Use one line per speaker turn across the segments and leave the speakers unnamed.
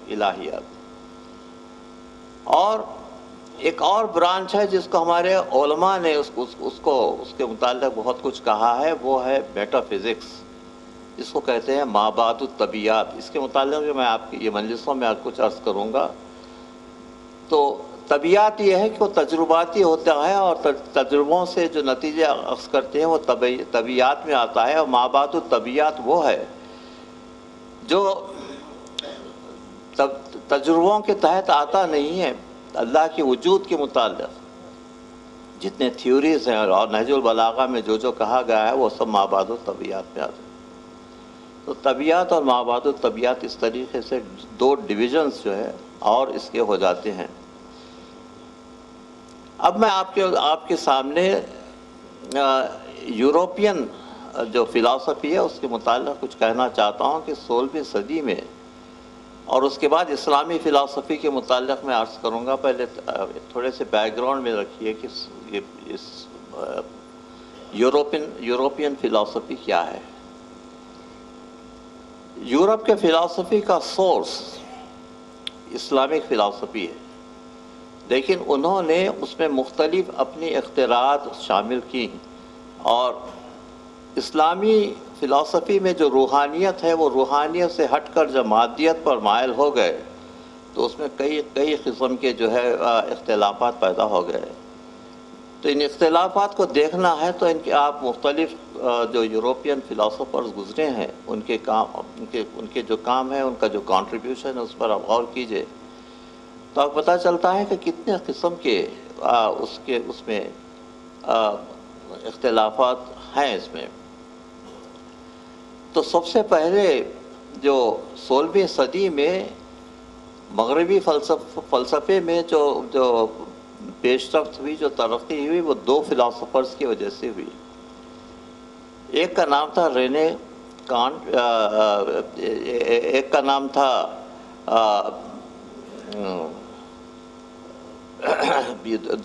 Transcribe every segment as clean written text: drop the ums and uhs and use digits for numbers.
الہیات. اور ایک اور برانچ ہے جس کو ہمارے علماء نے اس کے متعلق بہت کچھ کہا ہے، وہ ہے میٹا فزکس، جس کو کہتے ہیں مابعد الطبیعات. اس کے متعلق جو میں آپ کی یہ مجلسوں میں کچھ عرض کروں گا. تو طبیعت یہ ہے کہ وہ تجرباتی ہوتا ہے، اور تجربوں سے جو نتیجے اخذ کرتے ہیں وہ طبیعت میں آتا ہے. اور مابعد الطبیعات وہ ہے جو تجربوں کے تحت آتا نہیں ہے. اللہ کے وجود کے متعلق جتنے تھیوریز ہیں، اور نہج البلاغہ میں جو کہا گیا ہے وہ سب مابعد الطبیعات میں آتا ہے. تو طبیعت اور مابعد الطبیعات اس طریقے سے دو ڈویژنز جو ہے اور اس کے ہو جاتے ہیں. اب میں آپ کے سامنے یوروپین جو فلسفی ہے اس کے متعلق کچھ کہنا چاہتا ہوں کہ 16ویں صدی میں، اور اس کے بعد اسلامی فلسفی کے متعلق میں عرض کروں گا. پہلے تھوڑے سے بیک گراؤنڈ میں رکھیے کہ اس یوروپین فلسفی کیا ہے. یورپ کے فلسفی کا سورس اسلامک فلسفی ہے، لیکن انہوں نے اس میں مختلف اپنی اختراعات شامل کی. اور اسلامی فلسفی میں جو روحانیت ہے، وہ روحانیت سے ہٹ کر جب مادیت پر مائل ہو گئے تو اس میں کئی قسم کے جو ہے اختلافات پیدا ہو گئے. تو ان اختلافات کو دیکھنا ہے تو آپ مختلف جو یوروپین فلسفرز گزرے ہیں ان کے جو کام ہے، ان کا جو کنٹریبیوشن ہے، اس پر آپ غور کیجئے تو آپ پتہ چلتا ہے کہ کتنے قسم کے اس میں اختلافات ہیں اس میں. تو سب سے پہلے جو 16ویں صدی میں مغربی فلسفے میں جو پیش رفت ہوئی، جو ترقی ہوئی، وہ دو فلسفرز کی وجہ سے ہوئی. ایک کا نام تھا رینے کانٹ، ایک کا نام تھا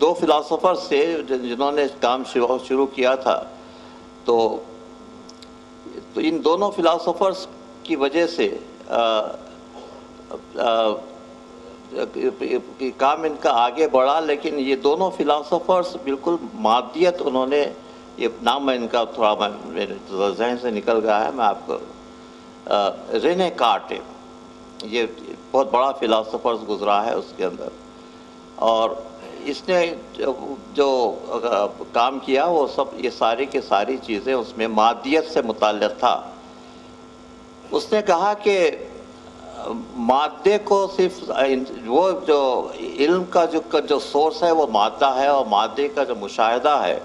دو فلسفرز تھے جنہوں نے کام شروع کیا تھا. تو ان دونوں فلسفرز کی وجہ سے کام ان کا آگے بڑھا. لیکن یہ دونوں فلسفرز بالکل مادیت، انہوں نے یہ نام میں ان کا تھوڑا میرے ذہن سے نکل گیا ہے، میں آپ کو رینے کارٹ، یہ بہت بڑا فلسفرز گزرا ہے اس کے اندر. اور اس نے جو کام کیا وہ سب یہ ساری کی ساری چیزیں اس میں مادیت سے متعلق تھا. اس نے کہا کہ مادے کو صرف وہ جو علم کا جو سورس ہے وہ مادہ ہے، اور مادے کا جو مشاہدہ ہے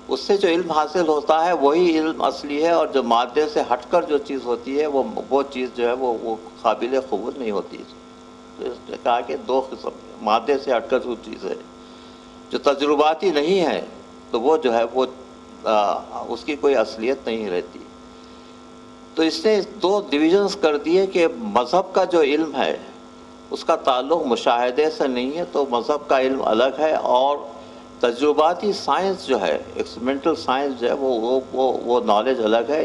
اس سے جو علم حاصل ہوتا ہے وہی علم اصلی ہے. اور جو مادے سے ہٹ کر جو چیز ہوتی ہے وہ چیز جو ہے وہ قابل قبول نہیں ہوتی. تو اس نے کہا کہ دو قسم، مادے سے ہٹ کر جو چیز ہے جو تجرباتی نہیں ہے تو وہ جو ہے وہ اس کی کوئی اصلیت نہیں رہتی. تو اس نے دو ڈویژنز کر دیے کہ مذہب کا جو علم ہے اس کا تعلق مشاہدے سے نہیں ہے، تو مذہب کا علم الگ ہے، اور تجرباتی سائنس جو ہے، ایکسپیریمنٹل سائنس جو ہے وہ نالج الگ ہے.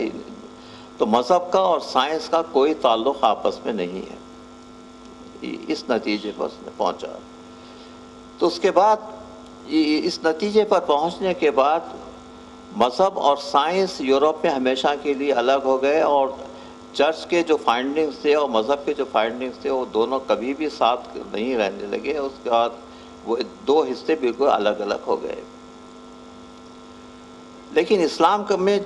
تو مذہب کا اور سائنس کا کوئی تعلق آپس میں نہیں ہے. اس نتیجے پر اس نے پہنچا. تو اس کے بعد اس نتیجے پر پہنچنے کے بعد مذہب اور سائنس یورپ میں ہمیشہ کے لیے الگ ہو گئے، اور چرچ کے جو فائنڈنگز تھے اور مذہب کے جو فائنڈنگز تھے وہ دونوں کبھی بھی ساتھ نہیں رہنے لگے. اس کے بعد وہ دو حصے بالکل الگ الگ ہو گئے. لیکن اسلام میں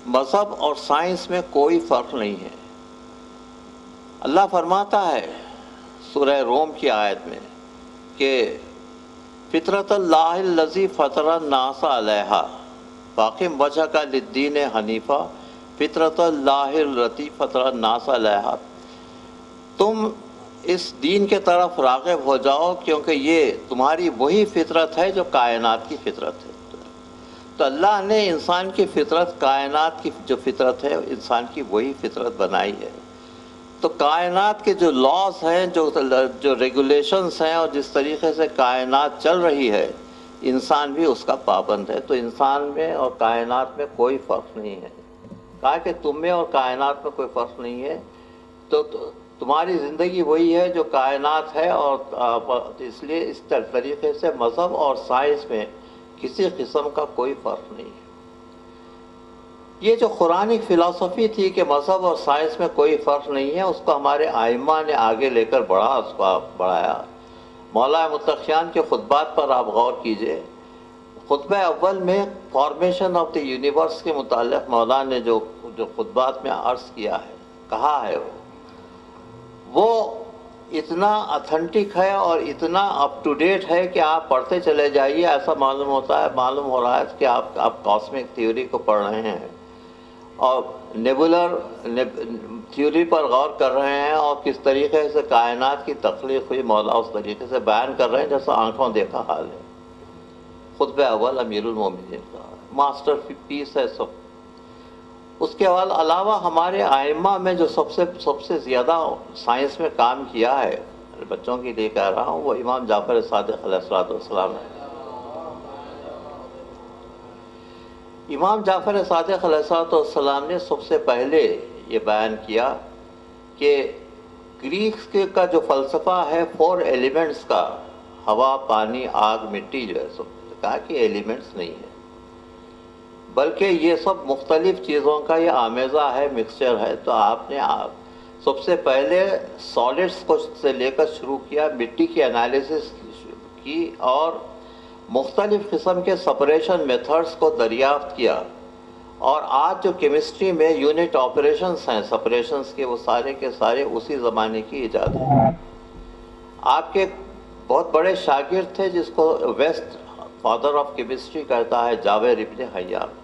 مذہب اور سائنس میں کوئی فرق نہیں ہے. اللہ فرماتا ہے سورہ روم کی آیت میں کہ فطرت اللہ الذی فطر الناس علیہا فاقم وجہک للدین حنیفا فطرت اللہ التی فطر الناس علیہا. تم اس دین کے طرف راغب ہو جاؤ کیونکہ یہ تمہاری وہی فطرت ہے جو کائنات کی فطرت ہے. تو اللہ نے انسان کی فطرت، کائنات کی جو فطرت ہے انسان کی وہی فطرت بنائی ہے. تو کائنات کے جو لاز ہیں، جو ریگولیشنز ہیں، اور جس طریقے سے کائنات چل رہی ہے انسان بھی اس کا پابند ہے. تو انسان میں اور کائنات میں کوئی فرق نہیں ہے. کہا کہ تم میں اور کائنات میں کوئی فرق نہیں ہے. تو تمہاری زندگی وہی ہے جو کائنات ہے، اور اس لیے اس طریقے سے مذہب اور سائنس میں کسی قسم کا کوئی فرق نہیں ہے۔ یہ جو قرآنک فلسفی تھی کہ مذہب اور سائنس میں کوئی فرق نہیں ہے، اس کو ہمارے ائمہ نے آگے لے کر بڑھایا۔ مولا متقیان کے خطبات پر آپ غور کیجئے۔ خطبہ اول میں فارمیشن آف دی یونیورس کے متعلق مولا نے جو خطبات میں عرض کیا ہے، کہا ہے، وہ اتنا اتھینٹک ہے اور اتنا اپ ٹو ڈیٹ ہے کہ آپ پڑھتے چلے جائیے، ایسا معلوم ہو رہا ہے کہ آپ کاسمک تھیوری کو پڑھ رہے ہیں اور نیبولر تھیوری پر غور کر رہے ہیں، اور کس طریقے سے کائنات کی تخلیق ہوئی مولا اس طریقے سے بیان کر رہے ہیں جیسا آنکھوں دیکھا حال ہے۔ خطبہ اول امیر المومنین کا ماسٹر پیس ہے سب۔ اس کے علاوہ ہمارے ائمہ میں جو سب سے زیادہ سائنس میں کام کیا ہے، بچوں کے لیے کہہ رہا ہوں، وہ امام جعفر صادق علیہ السلام ہے۔ امام جعفر صادق علیہ السلام نے سب سے پہلے یہ بیان کیا کہ گریکس کا جو فلسفہ ہے 4 ایلیمنٹس کا، ہوا، پانی، آگ، مٹی، جو ہے سب کہا کہ ایلیمنٹس نہیں ہے، بلکہ یہ سب مختلف چیزوں کا یہ آمیزہ ہے، مکسچر ہے۔ تو آپ نے سب سے پہلے سالڈس کو سے لے کر شروع کیا، مٹی کی انالیسس کی اور مختلف قسم کے سپریشن میتھڈز کو دریافت کیا، اور آج جو کیمسٹری میں یونٹ آپریشنز ہیں سپریشنز کے، وہ سارے کے سارے اسی زمانے کی ایجاد ہیں۔ آپ کے بہت بڑے شاگرد تھے جس کو ویسٹ فادر آف کیمسٹری کہتا ہے، جابر ابن حیان۔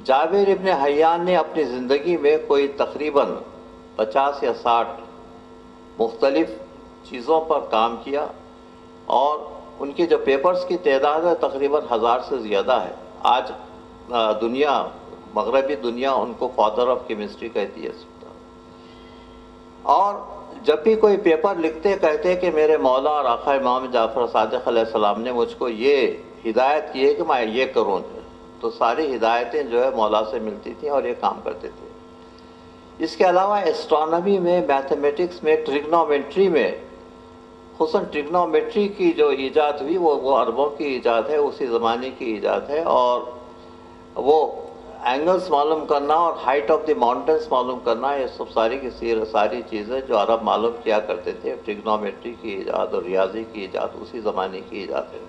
جابر ابن حیان نے اپنی زندگی میں کوئی تقریباً 50 یا 60 مختلف چیزوں پر کام کیا، اور ان کے جو پیپرز کی تعداد ہے تقریباً 1000 سے زیادہ ہے۔ آج مغربی دنیا ان کو فادر آف کیمسٹری کہتی ہے۔ اور جب بھی کوئی پیپر لکھتے کہتے کہ میرے مولا اور آقا امام جعفر صادق علیہ السلام نے مجھ کو یہ ہدایت کی ہے کہ میں یہ کروں، تو ساری ہدایتیں جو ہے مولا سے ملتی تھیں اور یہ کام کرتے تھے۔ اس کے علاوہ ایسٹرونومی میں، میتھمیٹکس میں، ٹریگنومیٹری میں، خصوصاً ٹریگنومیٹری کی جو ایجاد ہوئی وہ عربوں کی ایجاد ہے، اسی زمانے کی ایجاد ہے، اور وہ اینگلز معلوم کرنا اور ہائٹ آف دی ماؤنٹنس معلوم کرنا، یہ سب ساری چیزیں جو عرب معلوم کیا کرتے تھے، ٹریگنومیٹری کی ایجاد اور ریاضی کی ایجاد اسی زمانے کی ایجاد ہے۔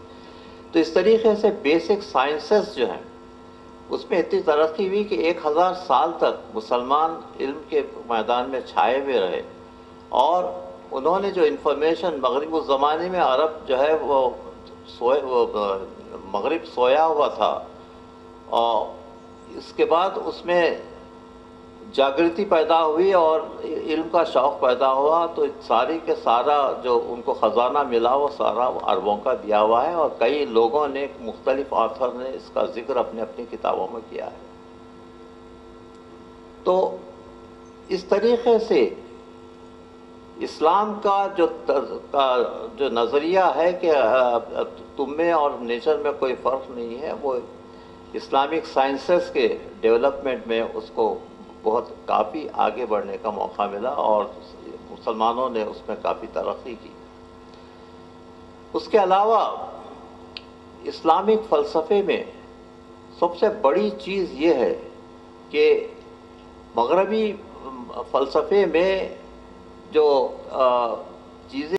تو اس طریقے سے بیسک سائنسز جو ہیں اس میں اتنی ترقی ہوئی کہ 1000 سال تک مسلمان علم کے میدان میں چھائے ہوئے رہے، اور انہوں نے جو انفارمیشن مغرب اس زمانے میں عرب جو ہے وہ مغرب سویا ہوا تھا، اور اس کے بعد اس میں جاگرتی پیدا ہوئی اور علم کا شوق پیدا ہوا، تو ساری کے سارا جو ان کو خزانہ ملا وہ سارا عربوں کا دیا ہوا ہے، اور کئی لوگوں نے، مختلف آتھر نے اس کا ذکر اپنی کتابوں میں کیا ہے۔ تو اس طریقے سے اسلام کا جو نظریہ ہے کہ تم میں اور نیچر میں کوئی فرق نہیں ہے، وہ اسلامک سائنسز کے ڈیولپمنٹ میں اس کو بہت کافی آگے بڑھنے کا موقع ملا، اور مسلمانوں نے اس میں کافی ترقی کی۔ اس کے علاوہ اسلامک فلسفے میں سب سے بڑی چیز یہ ہے کہ مغربی فلسفے میں جو چیزیں